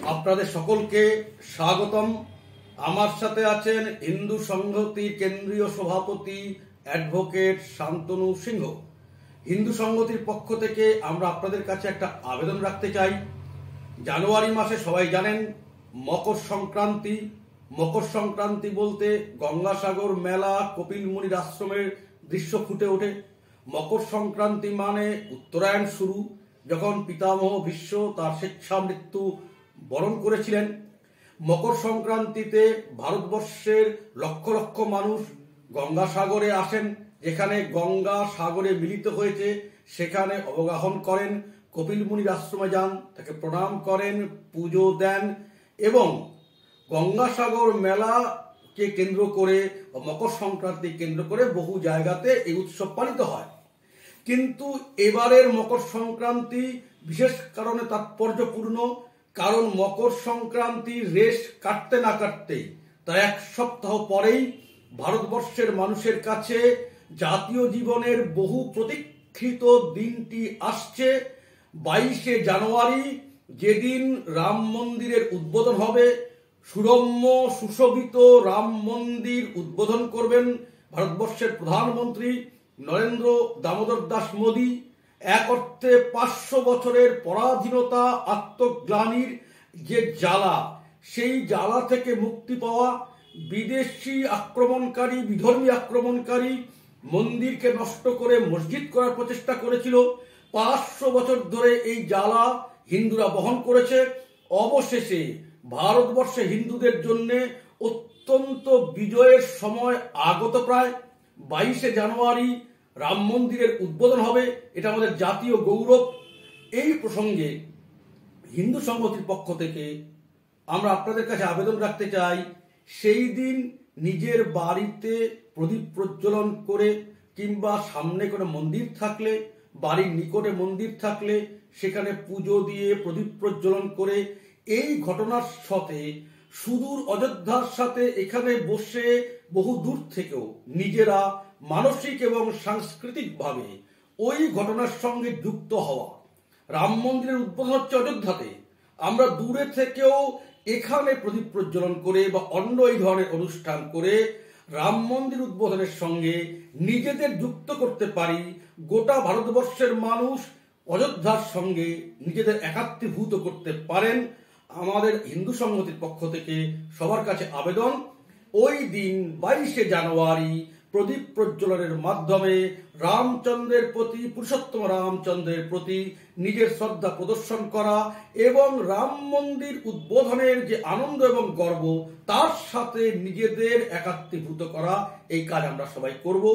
আপনাদের সকলকে স্বাগতম। আমার সাথে আছেন হিন্দু সংহতির কেন্দ্রীয় সভাপতি অ্যাডভোকেট শান্তনু সিংহ। হিন্দু সংহতির পক্ষ থেকে আমরা আপনাদের কাছে একটা আবেদন রাখতে চাই। জানুয়ারি মাসে সবাই জানেন মকর সংক্রান্তি। মকর সংক্রান্তি বলতে গঙ্গাসাগর মেলা, কপিল মুনির আশ্রমের দৃশ্য ফুটে ওঠে। মকর সংক্রান্তি মানে উত্তরায়ণ শুরু, যখন পিতামহ ভীষ্ম তার স্বেচ্ছা মৃত্যু বরণ করেছিলেন। মকর সংক্রান্তিতে ভারতবর্ষের লক্ষ লক্ষ মানুষ গঙ্গাসাগরে আসেন, যেখানে গঙ্গা সাগরে মিলিত হয়েছে সেখানে অবগাহন করেন, কপিল মুনির আশ্রমে যান, তাকে প্রণাম করেন, পুজো দেন এবং গঙ্গাসাগর মেলাকে কেন্দ্র করে মকর সংক্রান্তি কেন্দ্র করে বহু জায়গাতে এই উৎসব পালিত হয়। কিন্তু এবারের মকর সংক্রান্তি বিশেষ কারণে তাৎপর্যপূর্ণ, কারণ মকর সংক্রান্তির রেশ কাটতে না কাটতেই তার এক সপ্তাহ পরেই ভারতবর্ষের মানুষের কাছে জাতীয় জীবনের বহু প্রতীক্ষিত দিনটি আসছে। 22শে জানুয়ারি, যেদিন রাম মন্দিরের উদ্বোধন হবে। সুরম্য সুশোভিত রাম মন্দির উদ্বোধন করবেন ভারতবর্ষের প্রধানমন্ত্রী নরেন্দ্র দামোদর দাস মোদী। এক অর্থে 500 বছরের পরাধীনতা, আত্মগ্লানির যে জ্বালা, সেই জ্বালা থেকে মুক্তি পাওয়া। বিদেশি আক্রমণকারী, বিধর্মী আক্রমণকারী মন্দিরকে নষ্ট করে মসজিদ করার প্রচেষ্টা করেছিল। 500 বছর ধরে এই জ্বালা হিন্দুরা বহন করেছে। অবশেষে ভারতবর্ষে হিন্দুদের জন্য অত্যন্ত বিজয়ের সময় আগত প্রায়। 22শে জানুয়ারি রাম মন্দিরের উদ্বোধন হবে, এটা আমাদের জাতীয় গৌরব। এই প্রসঙ্গে হিন্দু সংহতির পক্ষ থেকে আমরা আপনাদের কাছে আবেদন রাখতে চাই, সেই দিন নিজের বাড়িতে প্রদীপ প্রজ্বলন করে কিংবা সামনে কোনো মন্দির থাকলে, বাড়ির নিকটে মন্দির থাকলে সেখানে পুজো দিয়ে প্রদীপ প্রজ্বলন করে এই ঘটনার সাথে সুদূর অযোধ্যার সাথে এখানে বসে বহু দূর থেকেও নিজেরা মানসিক এবং সাংস্কৃতিকভাবে ওই ঘটনার সঙ্গে যুক্ত হওয়া। রাম মন্দিরের উদ্বোধন হচ্ছে অযোধ্যাতে, আমরা দূরে থেকেও এখানে প্রদীপ প্রজ্বলন করে বা অন্য এই ধরনের অনুষ্ঠান করে রাম মন্দির উদ্বোধনের সঙ্গে নিজেদের যুক্ত করতে পারি। গোটা ভারতবর্ষের মানুষ অযোধ্যার সঙ্গে নিজেদের একাত্মীভূত করতে পারেন। আমাদের হিন্দু সংহতির পক্ষ থেকে সবার কাছে আবেদন, ওই দিন 22শে জানুয়ারি প্রদীপ প্রজ্বলনের মাধ্যমে রামচন্দ্রের প্রতি, পুরুষোত্তম রামচন্দ্রের প্রতি নিজের শ্রদ্ধা প্রদর্শন করা এবং রাম মন্দির উদ্বোধনের যে আনন্দ এবং গর্ব, তার সাথে নিজেদের একাত্মীভূত করা। এই কাজ আমরা সবাই করব।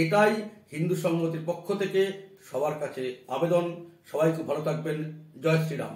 এটাই হিন্দু সংহতির পক্ষ থেকে সবার কাছে আবেদন। সবাই খুব ভালো থাকবেন। জয় শ্রীরাম।